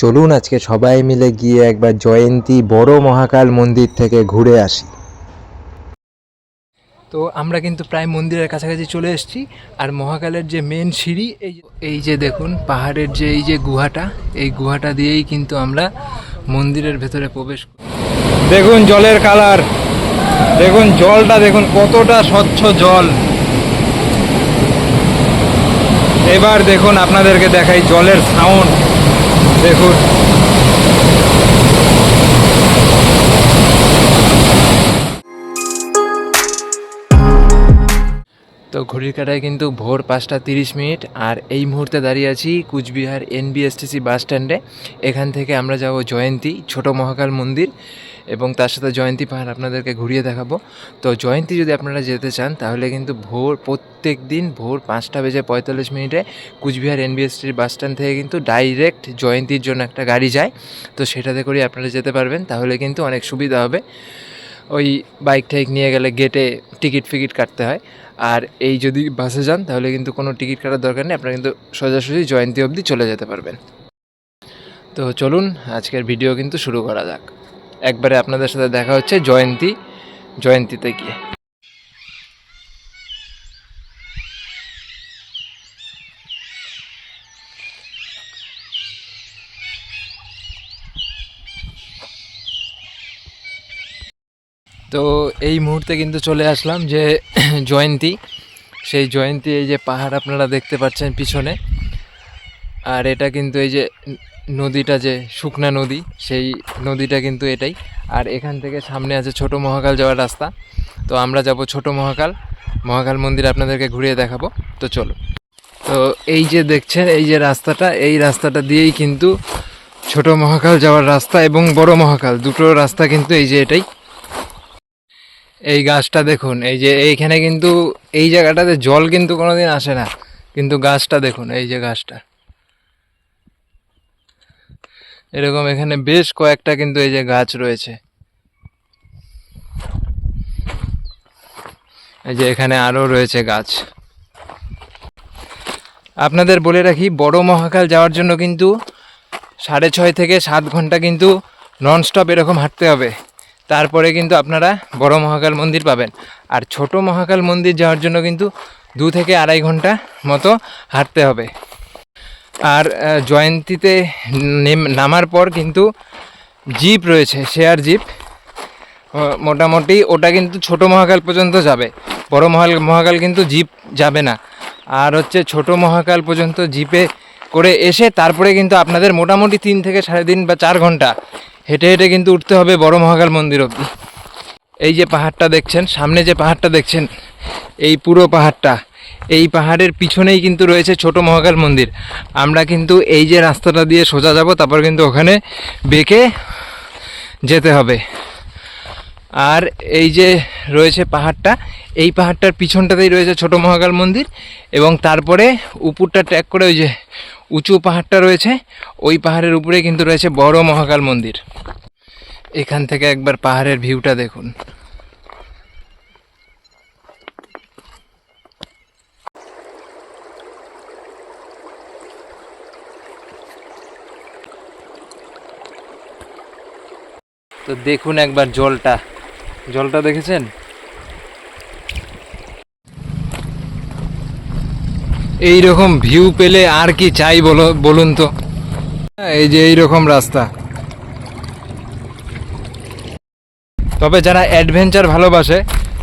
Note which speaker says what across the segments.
Speaker 1: চলুন আজকে সবাই মিলে গিয়ে একবার জয়ন্তী বড় মহাকাল মন্দির থেকে ঘুরে আসি।
Speaker 2: তো আমরা কিন্তু প্রায় মন্দিরের কাছাকাছি চলে এসেছি। আর মহাকালের যে মেন সিঁড়ি, এই যে দেখুন পাহাড়ের যে এই যে গুহাটা, এই গুহাটা দিয়েই কিন্তু আমরা মন্দিরের ভেতরে প্রবেশ করি। দেখুন জলের কালার, দেখুন জলটা দেখুন কতটা স্বচ্ছ জল। এবার দেখুন আপনাদেরকে দেখাই জলের সাউন্ড, দেখুন তো ঘড়ির কাঁটায় কিন্তু ভোর 5:30। আর এই মুহূর্তে দাঁড়িয়ে আছি কুচবিহার NBSTC বাস স্ট্যান্ডে। এখান থেকে আমরা যাব জয়ন্তী ছোট মহাকাল মন্দির এবং তার সাথে জয়ন্তী পাহাড় আপনাদেরকে ঘুরিয়ে দেখাবো। তো জয়ন্তী যদি আপনারা যেতে চান তাহলে কিন্তু প্রত্যেক দিন ভোর 5:45 কুচবিহার NBSTC বাস স্ট্যান্ড থেকে কিন্তু ডাইরেক্ট জয়ন্তীর জন্য একটা গাড়ি যায়। তো সেটাতে করে আপনারা যেতে পারবেন, তাহলে কিন্তু অনেক সুবিধা হবে। ওই বাইক টাইক নিয়ে গেলে গেটে টিকিট কাটতে হয়। আর এই যদি বাসে যান তাহলে কিন্তু কোনো টিকিট কাটার দরকার নেই, আপনারা কিন্তু সোজাসুজি জয়ন্তী অবধি চলে যেতে পারবেন। তো চলুন আজকের ভিডিও কিন্তু শুরু করা যাক। একবারে আপনাদের সাথে দেখা হচ্ছে জয়ন্তীতে গিয়ে। তো এই মুহূর্তে কিন্তু চলে আসলাম যে জয়ন্তী, সেই জয়ন্তী এই যে পাহাড় আপনারা দেখতে পাচ্ছেন পিছনে। আর এটা কিন্তু এই যে নদীটা, যে শুকনা নদী, সেই নদীটা কিন্তু এটাই। আর এখান থেকে সামনে আছে ছোট মহাকাল যাওয়ার রাস্তা। তো আমরা যাব ছোট মহাকাল মন্দির আপনাদেরকে ঘুরিয়ে দেখাবো। তো চলো। তো এই যে দেখছেন এই যে রাস্তাটা, এই রাস্তাটা দিয়েই কিন্তু ছোট মহাকাল যাওয়ার রাস্তা এবং বড় মহাকাল দুটো রাস্তা কিন্তু এই যে এটাই। এই গাছটা দেখুন, এই যে এইখানে কিন্তু এই জায়গাটাতে জল কিন্তু কোনোদিন আসে না, কিন্তু গাছটা দেখুন, এই যে গাছটা এরকম এখানে বেশ কয়েকটা কিন্তু এই যে গাছ রয়েছে। এই যে এখানে আরও রয়েছে গাছ। আপনাদের বলে রাখি, বড় মহাকাল যাওয়ার জন্য কিন্তু 6.5 থেকে 7 ঘন্টা কিন্তু ননস্টপ এরকম হাঁটতে হবে, তারপরে কিন্তু আপনারা বড় মহাকাল মন্দির পাবেন। আর ছোট মহাকাল মন্দির যাওয়ার জন্য কিন্তু 2 থেকে 2.5 ঘন্টা মতো হাঁটতে হবে। আর জয়ন্তীতে নামার পর কিন্তু জিপ রয়েছে, শেয়ার জিপ, মোটামুটি ওটা কিন্তু ছোট মহাকাল পর্যন্ত যাবে, বড় মহাকাল কিন্তু জিপ যাবে না। আর হচ্ছে ছোট মহাকাল পর্যন্ত জিপে করে এসে তারপরে কিন্তু আপনাদের মোটামুটি 3 থেকে 3.5 বা 4 ঘন্টা হেঁটে হেঁটে কিন্তু উঠতে হবে বড় মহাকাল মন্দির অবধি। এই যে পাহাড়টা দেখছেন, সামনে যে পাহাড়টা দেখছেন, এই পুরো পাহাড়টা, এই পাহাড়ের পিছনেই কিন্তু রয়েছে ছোট মহাকাল মন্দির। আমরা কিন্তু এই যে রাস্তাটা দিয়ে সোজা যাব, তারপর কিন্তু ওখানে বেঁকে যেতে হবে। আর এই যে রয়েছে পাহাড়টা, এই পাহাড়টার পিছনটাতেই রয়েছে ছোট মহাকাল মন্দির, এবং তারপরে উপরটা ট্র্যাক করে ওই যে উঁচু পাহাড়টা রয়েছে, ওই পাহাড়ের উপরে কিন্তু রয়েছে বড় মহাকাল মন্দির। এখান থেকে একবার পাহাড়ের ভিউটা দেখুন। তো দেখুন একবার জলটা দেখেছেন? এই রকম ভিউ পেলে আর কি চাই বলুন তো। এই যে এইরকম রাস্তা। তবে যারা অ্যাডভেঞ্চার ভালোবাসে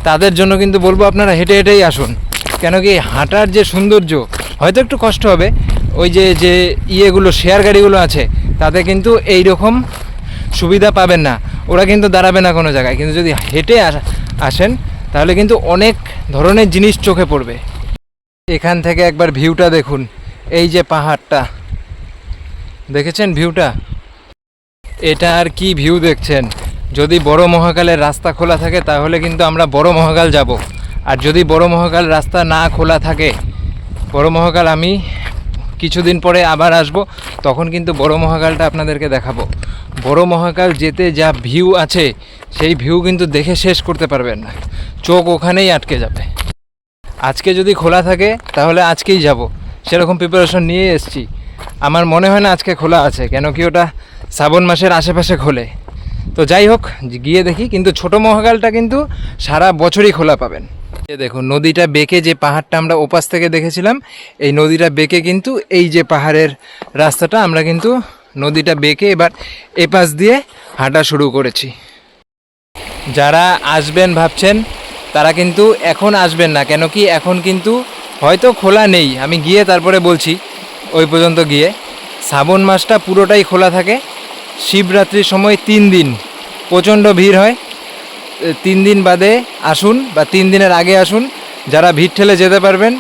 Speaker 2: তাদের জন্য কিন্তু বলবো আপনারা হেঁটে হেঁটেই আসুন, কেন কি হাঁটার যে সৌন্দর্য, হয়তো একটু কষ্ট হবে, ওই যে ইয়েগুলো শেয়ার গাড়িগুলো আছে তাতে কিন্তু এই রকম সুবিধা পাবেন না, ওরা কিন্তু দাঁড়াবে না কোনো জায়গায়। কিন্তু যদি হেঁটে আসেন তাহলে কিন্তু অনেক ধরনের জিনিস চোখে পড়বে। এখান থেকে একবার ভিউটা দেখুন, এই যে পাহাড়টা দেখেছেন ভিউটা, এটা আর কি ভিউ দেখছেন। যদি বড় মহাকালের রাস্তা খোলা থাকে তাহলে কিন্তু আমরা বড় মহাকাল যাব। আর যদি বড় মহাকাল রাস্তা না খোলা থাকে, বড় মহাকাল আমি কিছুদিন পরে আবার আসব, তখন কিন্তু বড় মহাকালটা আপনাদেরকে দেখাবো। বড় মহাকাল যেতে যা ভিউ আছে সেই ভিউ কিন্তু দেখে শেষ করতে পারবেন না, চোখ ওখানেই আটকে যাবে। আজকে যদি খোলা থাকে তাহলে আজকেই যাব, সেরকম প্রিপারেশন নিয়ে এসেছি। আমার মনে হয় না আজকে খোলা আছে, কেন কি ওটা শ্রাবণ মাসের আশেপাশে খোলে। তো যাই হোক, গিয়ে দেখি। কিন্তু ছোট মহাকালটা কিন্তু সারা বছরই খোলা পাবেন। এই দেখুন নদীটা বেঁকে, যে পাহাড়টা আমরা ওপাশ থেকে দেখেছিলাম, এই নদীটা বেঁকে কিন্তু এই যে পাহাড়ের রাস্তাটা, আমরা কিন্তু নদীটা বেঁকে এবার এপাশ দিয়ে হাঁটা শুরু করেছি। যারা আসবেন ভাবছেন তারা কিন্তু এখন আসবেন না, কেন কি এখন কিন্তু হয়তো খোলা নেই, আমি গিয়ে তারপরে বলছি। ওই পর্যন্ত গিয়ে শ্রাবণ মাসটা পুরোটাই খোলা থাকে। শিবরাত্রির সময় 3 দিন প্রচণ্ড ভিড় হয়। 3 দিন বাদে আসুন বা 3 দিনের আগে আসুন। যারা ভিড় ঠেলে যেতে পারবেন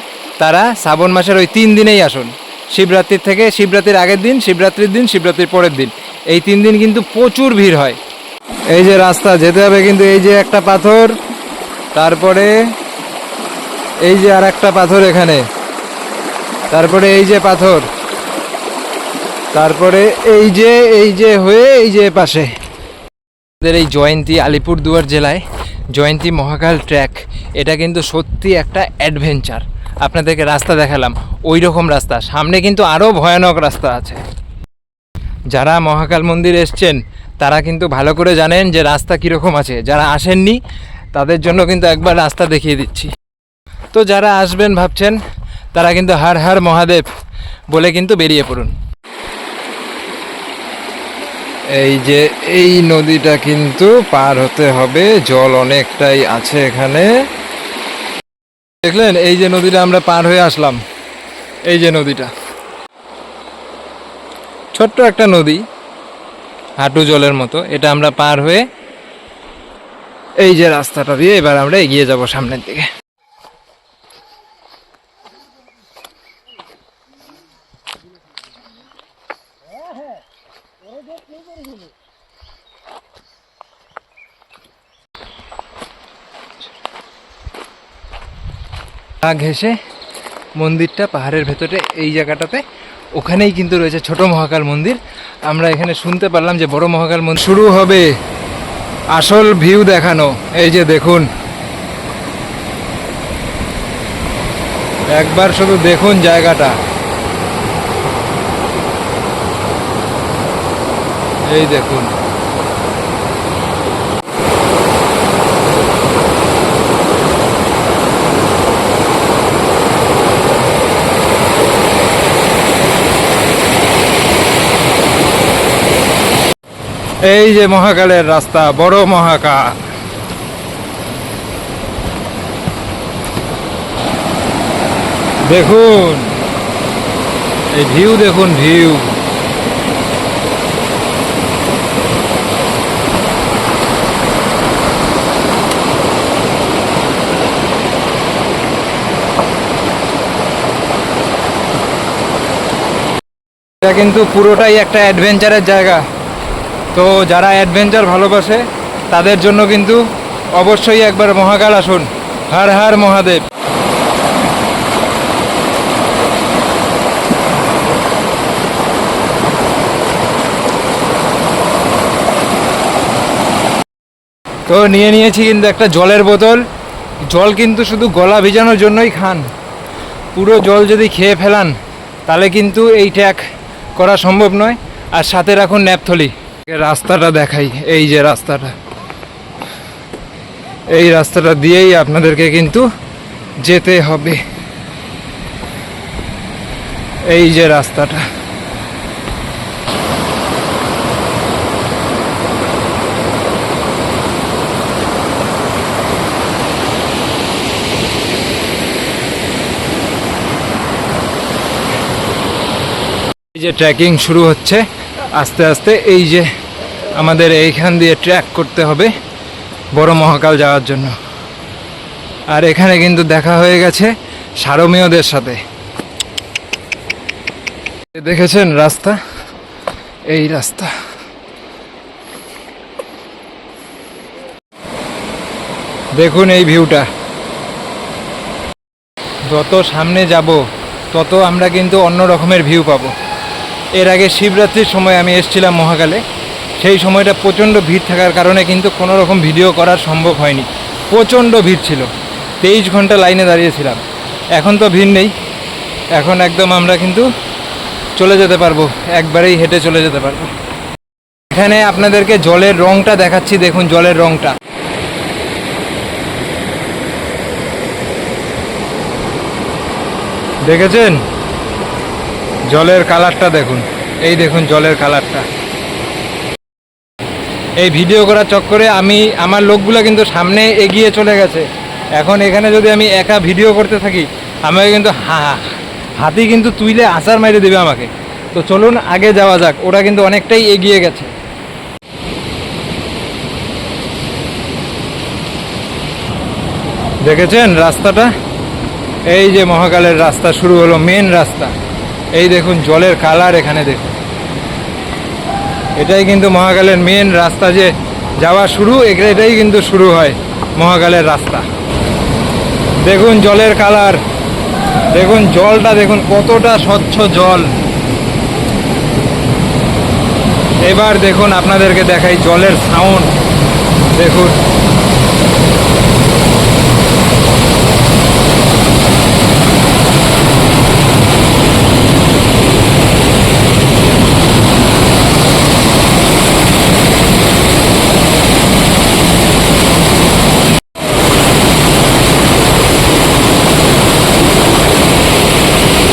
Speaker 2: তারা শ্রাবণ মাসের ওই 3 দিনেই আসুন। শিবরাত্রির থেকে, শিবরাত্রির আগের দিন, শিবরাত্রির দিন, শিবরাত্রির পরের দিন, এই 3 দিন কিন্তু প্রচুর ভিড় হয়। এই যে রাস্তা যেতে হবে কিন্তু, এই যে একটা পাথর, তারপরে এই যে আর একটা পাথর এখানে, তারপরে এই যে পাথর, তারপরে এই যে হয়ে এই যে পাশে আমাদের এই জয়ন্তী, আলিপুরদুয়ার জেলায় জয়ন্তী মহাকাল ট্র্যাক, এটা কিন্তু সত্যি একটা অ্যাডভেঞ্চার। আপনাদেরকে রাস্তা দেখালাম, ওই রকম রাস্তা সামনে কিন্তু আরও ভয়ানক রাস্তা আছে। যারা মহাকাল মন্দির এসছেন তারা কিন্তু ভালো করে জানেন যে রাস্তা কীরকম আছে। যারা আসেননি তাদের জন্য কিন্তু একবার রাস্তা দেখিয়ে দিচ্ছি। তো যারা আসবেন ভাবছেন তারা কিন্তু হর হর মহাদেব বলে কিন্তু বেরিয়ে পড়ুন। এই যে এই নদীটা কিন্তু পার হতে হবে, জল অনেকটাই আছে এখানে। দেখলেন এই যে নদীটা আমরা পার হয়ে আসলাম, এই যে নদীটা, ছোট্ট একটা নদী, হাঁটু জলের মতো। এটা আমরা পার হয়ে এই যে রাস্তাটা দিয়ে এবার আমরা এগিয়ে যাব সামনের দিকে। ঘেঁষে মন্দিরটা পাহাড়ের ভেতরে এই জায়গাটাতে, ওখানেই কিন্তু রয়েছে ছোট মহাকাল মন্দির। আমরা এখানে শুনতে পারলাম যে বড় মহাকাল মন্দির শুরু হবে। আসল ভিউ দেখানো, এই যে দেখুন, একবার শুধু দেখুন জায়গাটা। এই দেখুন, এই যে মহাকালের রাস্তা, বড় মহাকাল। দেখুন এই ভিউ, দেখুন ভিউ। এটা কিন্তু পুরোটাই একটা অ্যাডভেঞ্চারের জায়গা। তো যারা অ্যাডভেঞ্চার ভালোবাসে তাদের জন্য কিন্তু অবশ্যই একবার মহাকাল আসুন। হর হর মহাদেব। তো নিয়ে নিয়েছি কিন্তু একটা জলের বোতল। জল কিন্তু শুধু গলা ভিজানোর জন্যই খান, পুরো জল যদি খেয়ে ফেলান তাহলে কিন্তু এই ট্র্যাক করা সম্ভব নয়। আর সাথে রাখুন ন্যাপথলি। রাস্তাটা দেখাই, এই যে রাস্তাটা, এই রাস্তাটা দিয়েই আপনাদেরকে কিন্তু যেতে হবে। এই যে রাস্তাটা, এই যে ট্রেকিং শুরু হচ্ছে আস্তে আস্তে। এই যে আমাদের এইখান দিয়ে ট্র্যাক করতে হবে বড় মহাকাল যাওয়ার জন্য। আর এখানে কিন্তু দেখা হয়ে গেছে সারমেয়দের সাথে। দেখেছেন রাস্তা, এই রাস্তা। দেখুন এই ভিউটা। যত সামনে যাব তত আমরা কিন্তু অন্য রকমের ভিউ পাবো। এর আগে শিবরাত্রির সময় আমি এসেছিলাম মহাকালে, সেই সময়টা প্রচণ্ড ভিড় থাকার কারণে কিন্তু কোনো রকম ভিডিও করা সম্ভব হয়নি। প্রচণ্ড ভিড় ছিল, 23 ঘন্টা লাইনে দাঁড়িয়েছিলাম। এখন তো ভিড় নেই, এখন একদম আমরা কিন্তু চলে যেতে পারবো, একবারেই হেঁটে চলে যেতে পারবো। এখানে আপনাদেরকে জলের রংটা দেখাচ্ছি, দেখুন জলের রংটা। দেখেছেন জলের কালারটা, দেখুন এই দেখুন জলের কালারটা। এই ভিডিও করার চক্করে আমার লোকগুলো কিন্তু সামনে এগিয়ে চলে গেছে। এখন এখানে যদি আমি একা ভিডিও করতে থাকি আমাকে কিন্তু হাতি কিন্তু তুইলে আছাড় মাইরে দেবে আমাকে। তো চলুন আগে যাওয়া যাক, ওরা কিন্তু অনেকটাই এগিয়ে গেছে। দেখেছেন রাস্তাটা, এই যে মহাকালের রাস্তা শুরু হলো, মেন রাস্তা। এই দেখুন জলের কালার, এখানে দেখুন এটাই কিন্তু মহাকালের মেন রাস্তা, যে যাওয়া শুরু এটাই কিন্তু শুরু হয় মহাকালের রাস্তা। দেখুন জলের কালার, দেখুন জলটা, দেখুন কতটা স্বচ্ছ জল। এবার দেখুন আপনাদেরকে দেখাই জলের সাউন্ড, দেখুন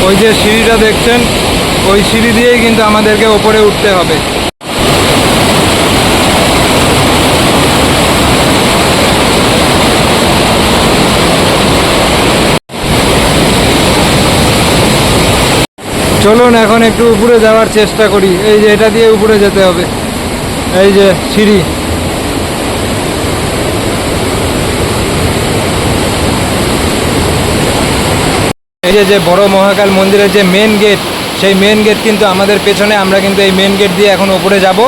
Speaker 2: ওই যে সিঁড়িটা দেখছেন, ওই সিঁড়ি দিয়েই কিন্তু আমাদেরকে ওপরে উঠতে হবে। চলুন এখন একটু উপরে যাওয়ার চেষ্টা করি। এই যে এটা দিয়ে উপরে যেতে হবে, এই যে সিঁড়ি। এই যে বড় মহাকাল মন্দিরের যে মেন গেট, সেই মেন গেট কিন্তু আমাদের পেছনে। আমরা কিন্তু এই মেন গেট দিয়ে এখন উপরে যাব।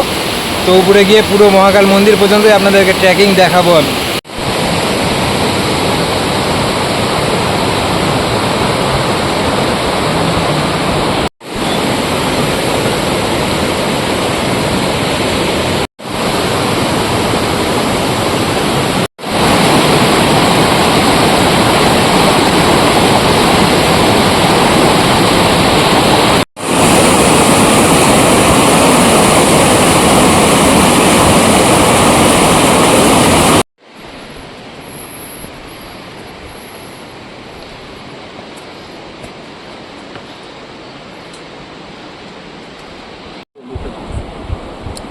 Speaker 2: তো উপরে গিয়ে পুরো মহাকাল মন্দির পর্যন্তই আপনাদেরকে ট্রেকিং দেখাবো আমি।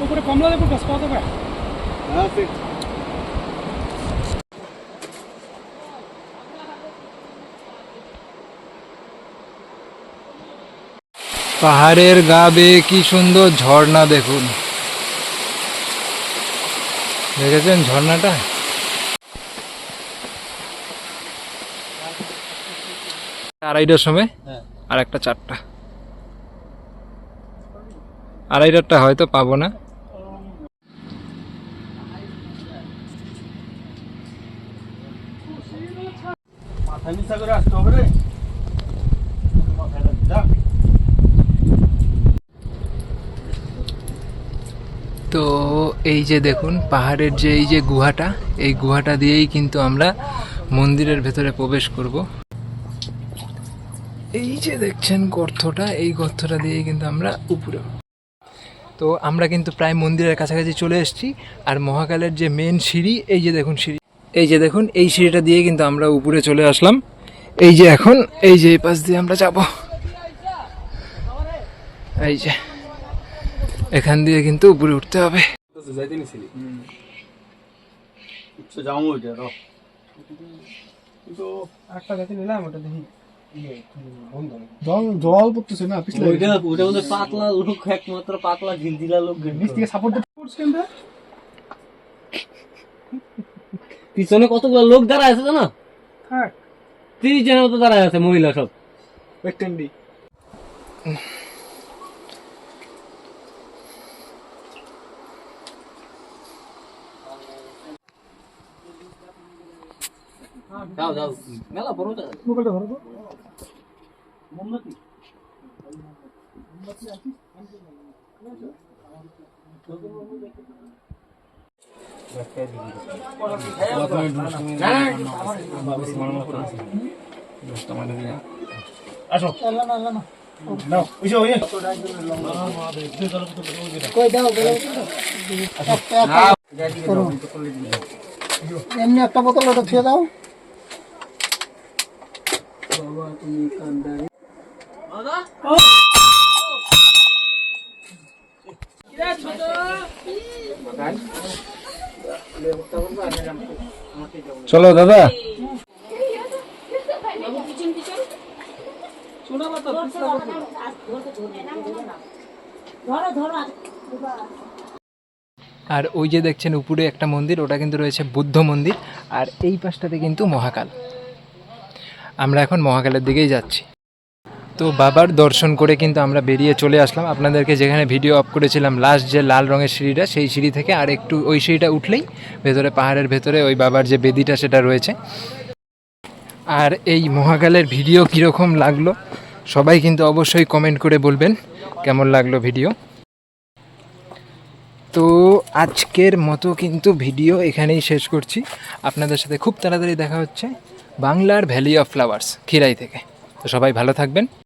Speaker 3: উপরে কমলা লেবুর গাছ পাওয়া যাবে? হ্যাঁ ঠিক।
Speaker 2: পাহাড়ের গা বেয়ে কি সুন্দর ঝর্ণা, দেখুন দেখেছেন ঝর্ণাটা। আড়াইটার সময় আর একটা 4টা, আড়াইটারটা হয়তো পাবো না।
Speaker 3: মাথা নিচা করে আসতে হবে রে।
Speaker 2: তো এই যে দেখুন পাহাড়ের যে এই যে গুহাটা, এই গুহাটা দিয়েই কিন্তু আমরা মন্দিরের ভেতরে প্রবেশ করব। এই যে দেখছেন গর্তটা, এই গর্তটা দিয়েই কিন্তু আমরা উপরে। তো আমরা কিন্তু প্রায় মন্দিরের কাছাকাছি চলে এসেছি। আর মহাকালের যে মেন সিঁড়ি, এই যে দেখুন সিঁড়ি, এই যে দেখুন এই সিঁড়িটা দিয়ে কিন্তু আমরা উপরে চলে আসলাম। এই যে এখন এই যে এই পাশ দিয়ে আমরা যাব, এই যে এখান দিয়ে কিন্তু উপরে উঠতে হবে।
Speaker 3: জল পড়তেছে না পিছলে।
Speaker 4: ওইটার মধ্যে পাতলা লোক, একমাত্র পাতলা ঢিলঢিলা লোক
Speaker 3: নিচ থেকে সাপোর্ট করছে কিন্তু।
Speaker 4: পিছনে কতগুলো লোক দাঁড়ায় আছে জানো? 30 জনের মতো দাঁড়ায় আছে, মহিলা সব।
Speaker 3: ওয়েস্টার্নডি
Speaker 4: যাও যাও, মেলা বড় জায়গা।
Speaker 3: মোবাইলটা ধরো তো।
Speaker 4: মোমবাতি
Speaker 3: আসো। না না না। এমনি একটা বোতল ওটা ছুঁয়ে দাও।
Speaker 2: চলো দাদা। আর ওই যে দেখছেন উপরে একটা মন্দির, ওটা কিন্তু রয়েছে বুদ্ধ মন্দির, আর এই পাশটাতে কিন্তু মহাকাল। আমরা এখন মহাকালের দিকেই যাচ্ছি। তো বাবার দর্শন করে কিন্তু আমরা বেরিয়ে চলে আসলাম। আপনাদেরকে যেখানে ভিডিও অফ করেছিলাম লাস্ট যে লাল রঙের সিঁড়িটা, সেই সিঁড়ি থেকে আর একটু ওই সিঁড়িটা উঠলেই ভেতরে পাহাড়ের ভেতরে ওই বাবার যে বেদিটা সেটা রয়েছে। আর এই মহাকালের ভিডিও কীরকম লাগলো সবাই কিন্তু অবশ্যই কমেন্ট করে বলবেন কেমন লাগলো ভিডিও। তো আজকের মতো কিন্তু ভিডিও এখানেই শেষ করছি। আপনাদের সাথে খুব তাড়াতাড়ি দেখা হচ্ছে বাংলার ভ্যালি অফ ফ্লাওয়ার্স খিরাই থেকে। তো সবাই ভালো থাকবেন।